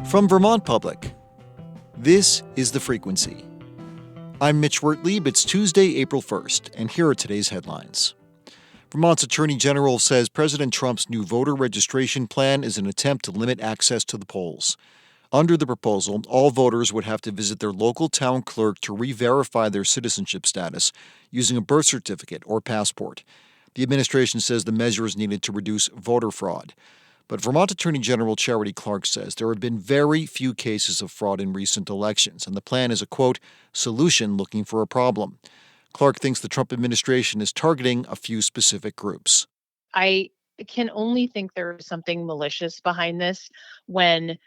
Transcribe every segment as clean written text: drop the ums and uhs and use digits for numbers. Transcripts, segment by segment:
From Vermont Public, this is The Frequency. I'm Mitch Wertlieb. It's Tuesday, April 1st, and here are today's headlines. Vermont's Attorney General says President Trump's new voter registration plan is an attempt to limit access to the polls. Under the proposal, all voters would have to visit their local town clerk to re-verify their citizenship status using a birth certificate or passport. The administration says the measure is needed to reduce voter fraud. But Vermont Attorney General Charity Clark says there have been very few cases of fraud in recent elections, and the plan is a, quote, solution looking for a problem. Clark thinks the Trump administration is targeting a few specific groups. I can only think there's something malicious behind this when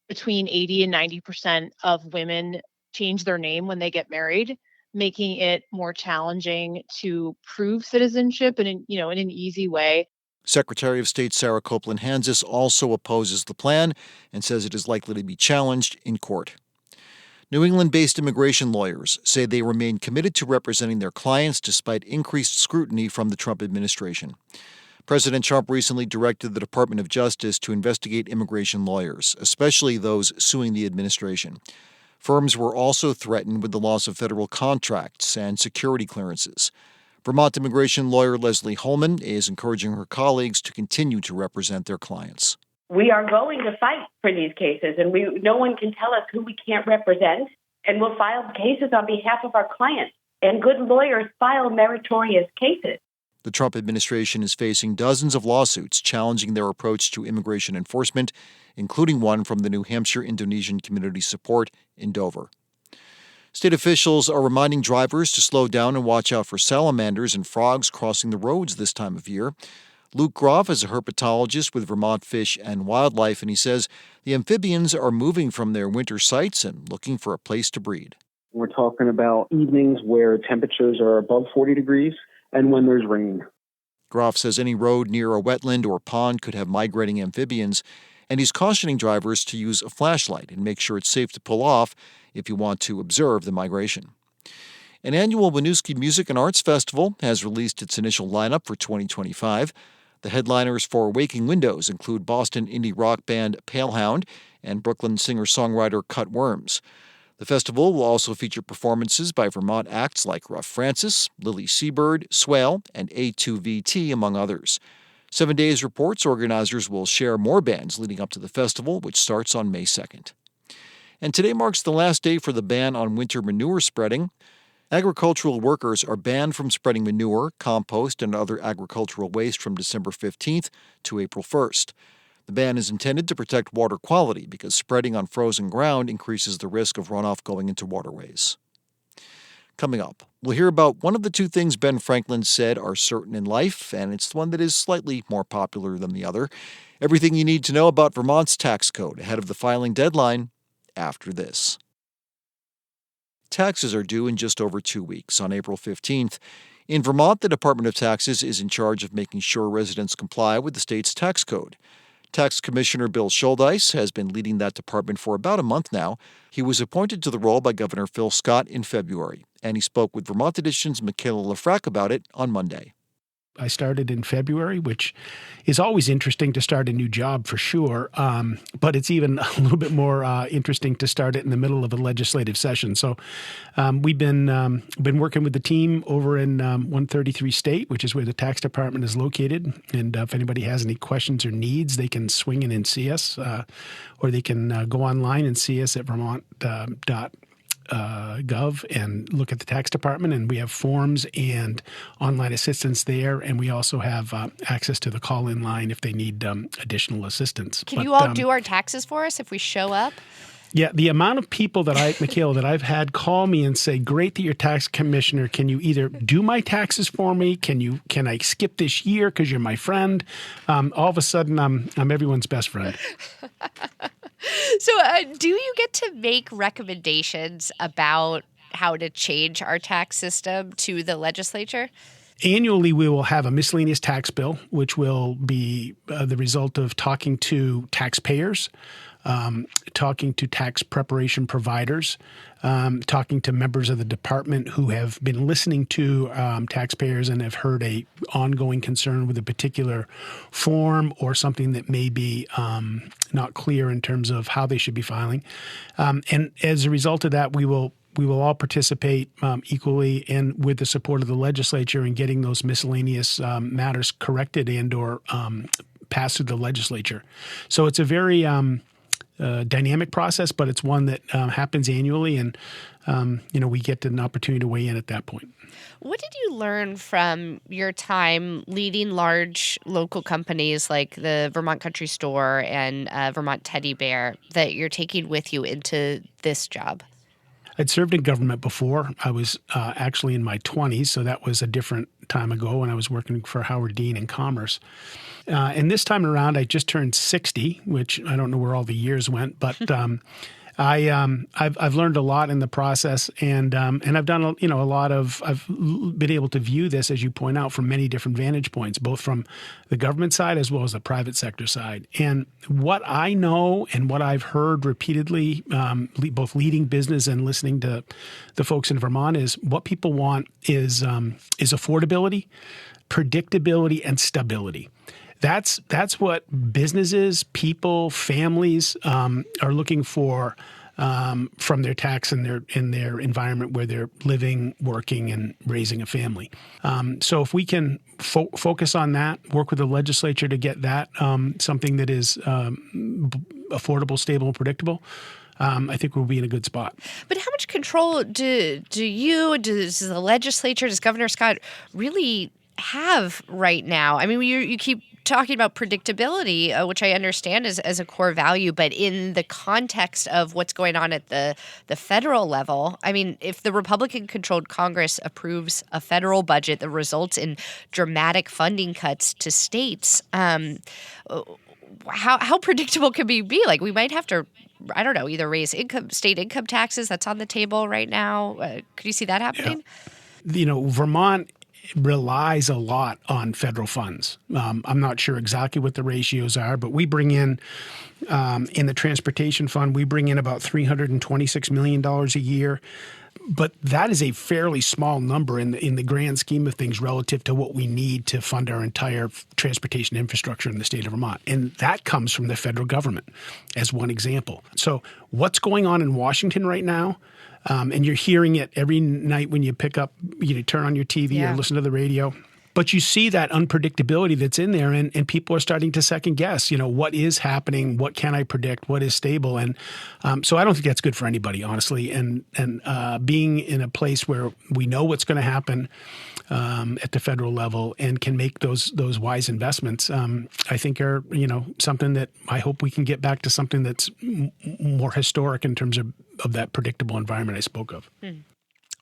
between 80 and 90% of women change their name when they get married, making it more challenging to prove citizenship in an easy way. Secretary of State Sarah Copeland-Hanzis also opposes the plan and says it is likely to be challenged in court. New England-based immigration lawyers say they remain committed to representing their clients despite increased scrutiny from the Trump administration. President Trump recently directed the Department of Justice to investigate immigration lawyers, especially those suing the administration. Firms were also threatened with the loss of federal contracts and security clearances. Vermont immigration lawyer Leslie Holman is encouraging her colleagues to continue to represent their clients. We are going to fight for these cases, and no one can tell us who we can't represent, and we'll file cases on behalf of our clients. And good lawyers file meritorious cases. The Trump administration is facing dozens of lawsuits challenging their approach to immigration enforcement, including one from the New Hampshire Indonesian Community Support in Dover. State officials are reminding drivers to slow down and watch out for salamanders and frogs crossing the roads this time of year. Luke Groff is a herpetologist with Vermont Fish and Wildlife, and he says the amphibians are moving from their winter sites and looking for a place to breed. We're talking about evenings where temperatures are above 40 degrees and when there's rain. Groff says any road near a wetland or pond could have migrating amphibians, and he's cautioning drivers to use a flashlight and make sure it's safe to pull off if you want to observe the migration. An annual Winooski Music and Arts Festival has released its initial lineup for 2025. The headliners for Waking Windows include Boston indie rock band Palehound and Brooklyn singer-songwriter Cut Worms. The festival will also feature performances by Vermont acts like Ruff Francis, Lily Seabird, Swale, and A2VT, among others. 7 Days reports organizers will share more bands leading up to the festival, which starts on May 2nd. And today marks the last day for the ban on winter manure spreading. Agricultural workers are banned from spreading manure, compost, and other agricultural waste from December 15th to April 1st. The ban is intended to protect water quality because spreading on frozen ground increases the risk of runoff going into waterways. Coming up, we'll hear about one of the two things Ben Franklin said are certain in life, and it's the one that is slightly more popular than the other. Everything you need to know about Vermont's tax code ahead of the filing deadline after this. Taxes are due in just over 2 weeks, on April 15th. In Vermont, the Department of Taxes is in charge of making sure residents comply with the state's tax code. Tax Commissioner Bill Schuldeis has been leading that department for about a month now. He was appointed to the role by Governor Phil Scott in February, and he spoke with Vermont Edition's Michaela Lafrac about it on Monday. I started in February, which is always interesting to start a new job for sure, but it's even a little bit more interesting to start it in the middle of a legislative session. So we've been working with the team over in 133 State, which is where the tax department is located. And if anybody has any questions or needs, they can swing in and see us, or they can go online and see us at vermont.gov and look at the tax department, and we have forms and online assistance there, and we also have access to the call-in line if they need additional assistance. Can you all do our taxes for us if we show up? Yeah, the amount of people Michaela, that I've had call me and say, "Great that you're tax commissioner. Can you either do my taxes for me? Can I skip this year because you're my friend?" All of a sudden, I'm everyone's best friend. So do you get to make recommendations about how to change our tax system to the legislature? Annually, we will have a miscellaneous tax bill, which will be the result of talking to taxpayers talking to tax preparation providers, talking to members of the department who have been listening to taxpayers and have heard a ongoing concern with a particular form or something that may be not clear in terms of how they should be filing. And as a result of that, we will all participate equally and with the support of the legislature in getting those miscellaneous matters corrected and or passed through the legislature. So it's a very dynamic process, but it's one that happens annually, and we get an opportunity to weigh in at that point. What did you learn from your time leading large local companies like the Vermont Country Store and Vermont Teddy Bear that you're taking with you into this job? I'd served in government before. I was actually in my 20s, so that was a different time ago when I was working for Howard Dean in Commerce. And this time around, I just turned 60, which I don't know where all the years went, but I've learned a lot in the process, and I've done a lot of. I've been able to view this, as you point out, from many different vantage points, both from the government side as well as the private sector side. And what I know and what I've heard repeatedly, both leading business and listening to the folks in Vermont, is what people want is affordability, predictability, and stability. That's what businesses, people, families are looking for from their tax and their environment where they're living, working, and raising a family. So if we can focus on that, work with the legislature to get that something that is affordable, stable, and predictable, I think we'll be in a good spot. But how much control does the legislature, does Governor Scott really have right now? I mean, you keep talking about predictability, which I understand as a core value, but in the context of what's going on at the federal level, I mean, if the Republican-controlled Congress approves a federal budget that results in dramatic funding cuts to states, how predictable can we be? Like, we might have to, I don't know, either raise state income taxes. That's on the table right now. Could you see that happening? Yeah. Vermont relies a lot on federal funds. I'm not sure exactly what the ratios are, but we bring in the transportation fund, we bring in about $326 million a year. But that is a fairly small number in the grand scheme of things relative to what we need to fund our entire transportation infrastructure in the state of Vermont. And that comes from the federal government as one example. So what's going on in Washington right now? And you're hearing it every night when you pick up, turn on your TV or listen to the radio. But you see that unpredictability that's in there, and people are starting to second guess, what is happening, what can I predict, what is stable. And so I don't think that's good for anybody, honestly. And being in a place where we know what's going to happen at the federal level and can make those wise investments, I think are, something that I hope we can get back to something that's more historic in terms of that predictable environment I spoke of.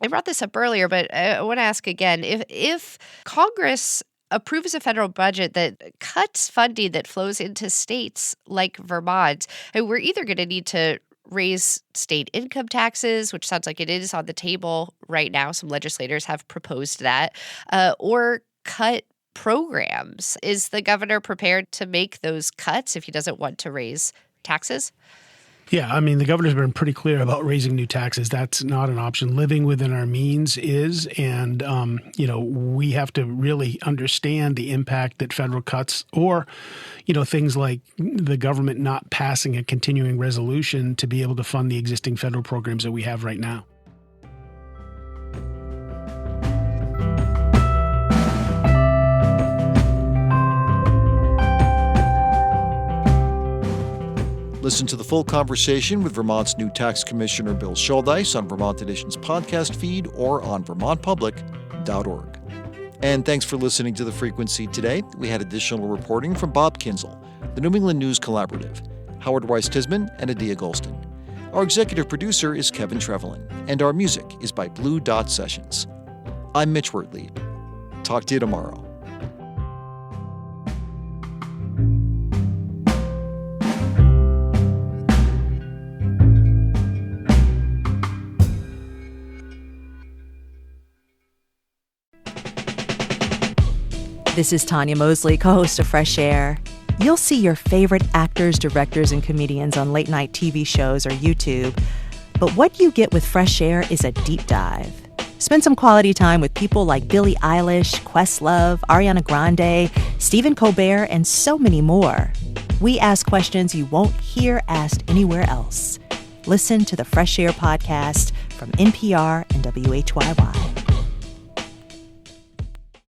I brought this up earlier, but I want to ask again, if Congress approves a federal budget that cuts funding that flows into states like Vermont, we're either going to need to raise state income taxes, which sounds like it is on the table right now. Some legislators have proposed that, or cut programs. Is the governor prepared to make those cuts if he doesn't want to raise taxes? Yeah, I mean, the governor's been pretty clear about raising new taxes. That's not an option. Living within our means is, and, we have to really understand the impact that federal cuts or, things like the government not passing a continuing resolution to be able to fund the existing federal programs that we have right now. Listen to the full conversation with Vermont's new tax commissioner, Bill Schuldeis, on Vermont Edition's podcast feed or on vermontpublic.org. And thanks for listening to The Frequency today. We had additional reporting from Bob Kinzel, the New England News Collaborative, Howard Weiss-Tisman, and Adia Golston. Our executive producer is Kevin Trevelyan, and our music is by Blue Dot Sessions. I'm Mitch Wertlieb. Talk to you tomorrow. This is Tanya Mosley, co-host of Fresh Air. You'll see your favorite actors, directors, and comedians on late-night TV shows or YouTube. But what you get with Fresh Air is a deep dive. Spend some quality time with people like Billie Eilish, Questlove, Ariana Grande, Stephen Colbert, and so many more. We ask questions you won't hear asked anywhere else. Listen to the Fresh Air podcast from NPR and WHYY.